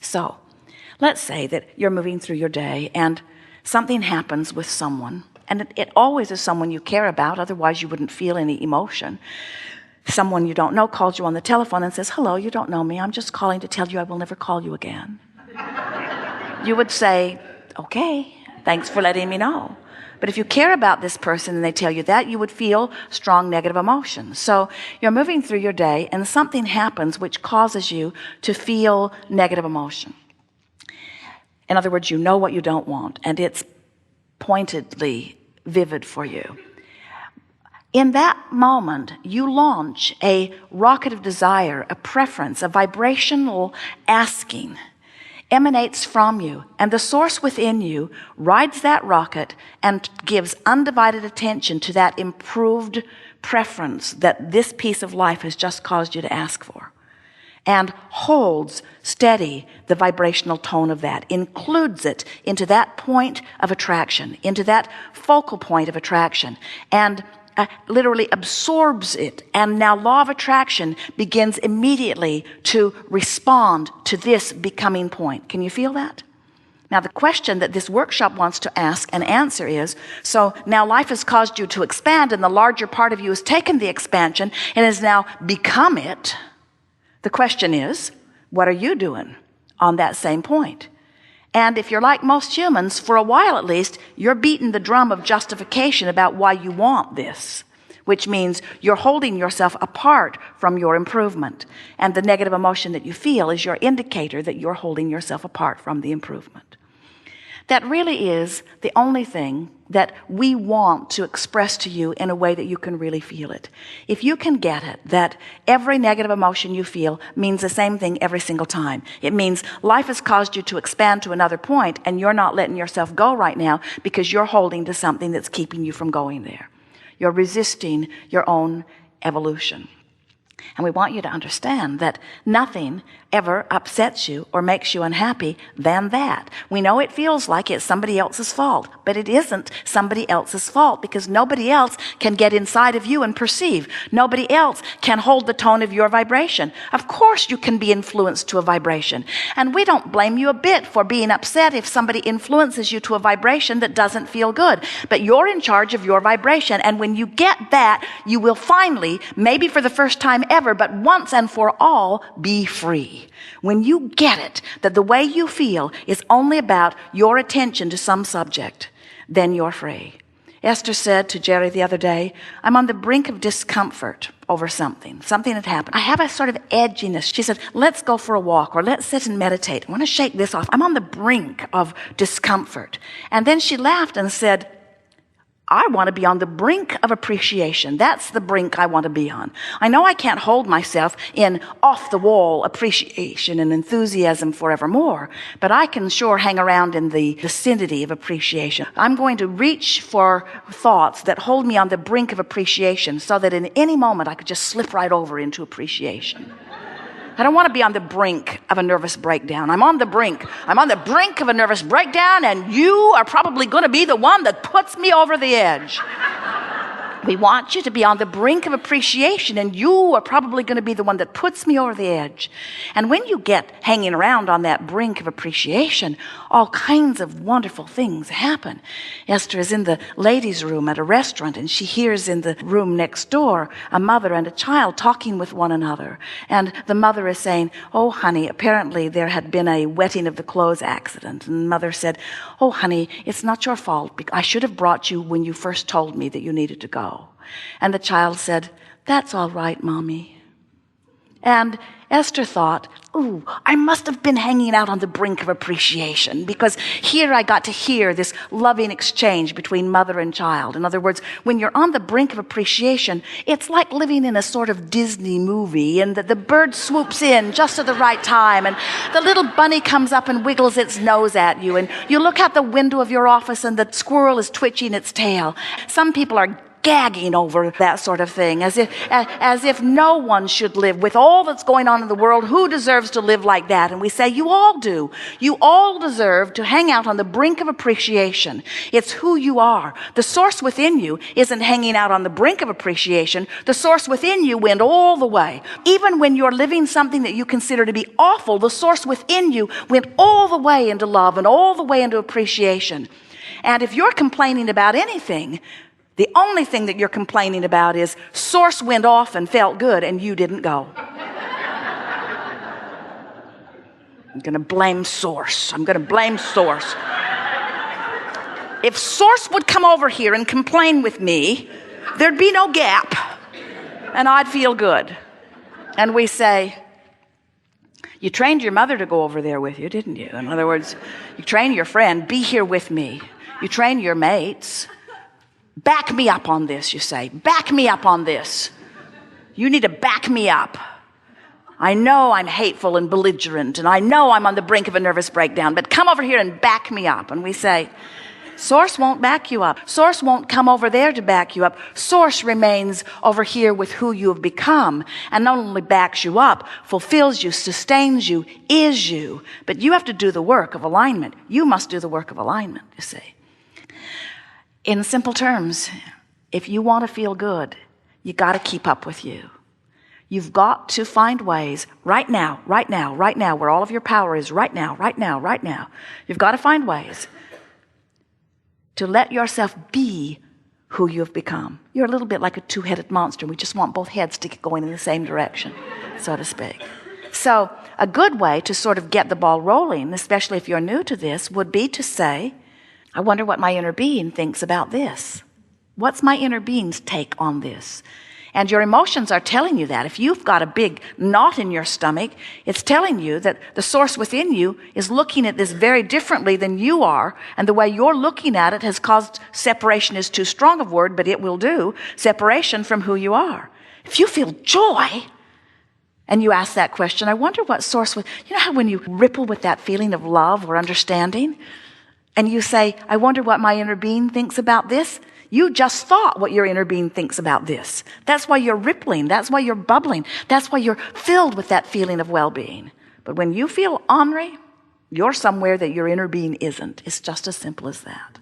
So let's say that you're moving through your day and something happens with someone, and it always is someone you care about, otherwise you wouldn't feel any emotion. Someone you don't know calls you on the telephone and says, hello, you don't know me, I'm just calling to tell you I will never call you again. You would say, okay, thanks for letting me know. But if you care about this person and they tell you that, you would feel strong negative emotions. So you're moving through your day and something happens which causes you to feel negative emotion. In other words, you know what you don't want, and it's pointedly vivid for you. In that moment, you launch a rocket of desire, a preference, a vibrational asking emanates from you, and the source within you rides that rocket and gives undivided attention to that improved preference that this piece of life has just caused you to ask for, and holds steady the vibrational tone of that, includes it into that point of attraction, into that focal point of attraction, and literally absorbs it. And now law of attraction begins immediately to respond to this becoming point. Can you feel that? Now the question that this workshop wants to ask and answer is, so now life has caused you to expand, and the larger part of you has taken the expansion and has now become it. The question is, what are you doing on that same point? And if you're like most humans, for a while at least, you're beating the drum of justification about why you want this, which means you're holding yourself apart from your improvement. And the negative emotion that you feel is your indicator that you're holding yourself apart from the improvement. That really is the only thing that we want to express to you in a way that you can really feel it. If you can get it, that every negative emotion you feel means the same thing every single time. It means life has caused you to expand to another point, and you're not letting yourself go right now because you're holding to something that's keeping you from going there. You're resisting your own evolution. And we want you to understand that nothing ever upsets you or makes you unhappy than that. We know it feels like it's somebody else's fault, but it isn't somebody else's fault, because nobody else can get inside of you and perceive. Nobody else can hold the tone of your vibration. Of course you can be influenced to a vibration, and we don't blame you a bit for being upset if somebody influences you to a vibration that doesn't feel good. But you're in charge of your vibration, and when you get that, you will finally, maybe for the first time ever, but once and for all, be free. When you get it, that the way you feel is only about your attention to some subject, then you're free. Esther said to Jerry the other day, I'm on the brink of discomfort over something had happened. I have a sort of edginess. She said, let's go for a walk, or let's sit and meditate. I want to shake this off. I'm on the brink of discomfort. And then she laughed and said, I want to be on the brink of appreciation. That's the brink I want to be on. I know I can't hold myself in off-the-wall appreciation and enthusiasm forevermore, but I can sure hang around in the vicinity of appreciation. I'm going to reach for thoughts that hold me on the brink of appreciation so that in any moment I could just slip right over into appreciation. I don't want to be on the brink of a nervous breakdown. I'm on the brink. I'm on the brink of a nervous breakdown, and you are probably going to be the one that puts me over the edge. We want you to be on the brink of appreciation, and you are probably going to be the one that puts me over the edge. And when you get hanging around on that brink of appreciation, all kinds of wonderful things happen. Esther is in the ladies' room at a restaurant, and she hears in the room next door a mother and a child talking with one another. And the mother is saying, oh, honey, apparently there had been a wetting of the clothes accident. And mother said, oh, honey, it's not your fault. I should have brought you when you first told me that you needed to go. And the child said, that's all right, Mommy. And Esther thought, ooh, I must have been hanging out on the brink of appreciation, because here I got to hear this loving exchange between mother and child. In other words, when you're on the brink of appreciation, it's like living in a sort of Disney movie, and the bird swoops in just at the right time, and the little bunny comes up and wiggles its nose at you, and you look out the window of your office and the squirrel is twitching its tail. Some people are gagging over that sort of thing, as if no one should live with all that's going on in the world. Who deserves to live like that? And we say, you all do. You all deserve to hang out on the brink of appreciation. It's who you are. The source within you isn't hanging out on the brink of appreciation. The source within you went all the way. Even when you're living something that you consider to be awful, the source within you went all the way into love and all the way into appreciation. And if you're complaining about anything, the only thing that you're complaining about is source went off and felt good and you didn't go. I'm going to blame source. I'm going to blame source. If source would come over here and complain with me, there'd be no gap and I'd feel good. And we say, you trained your mother to go over there with you, didn't you? In other words, you train your friend, be here with me. You train your mates. Back me up on this, you say. Back me up on this. You need to back me up. I know I'm hateful and belligerent, and I know I'm on the brink of a nervous breakdown, but come over here and back me up. And we say, source won't back you up. Source won't come over there to back you up. Source remains over here with who you have become, and not only backs you up, fulfills you, sustains you, is you. But you have to do the work of alignment. You must do the work of alignment, you see. In simple terms, if you want to feel good, you got to keep up with you. You've got to find ways right now, where all of your power is right now. You've got to find ways to let yourself be who you've become. You're a little bit like a two-headed monster. We just want both heads to get going in the same direction, so to speak. So a good way to sort of get the ball rolling, especially if you're new to this, would be to say, I wonder what my inner being thinks about this. What's my inner being's take on this? And your emotions are telling you that. If you've got a big knot in your stomach, it's telling you that the source within you is looking at this very differently than you are. And the way you're looking at it has caused separation is too strong a word, but it will do. Separation from who you are. If you feel joy, and you ask that question, I wonder what source would, you know how when you ripple with that feeling of love or understanding, and you say, I wonder what my inner being thinks about this. You just thought what your inner being thinks about this. That's why you're rippling. That's why you're bubbling. That's why you're filled with that feeling of well-being. But when you feel ornery, you're somewhere that your inner being isn't. It's just as simple as that.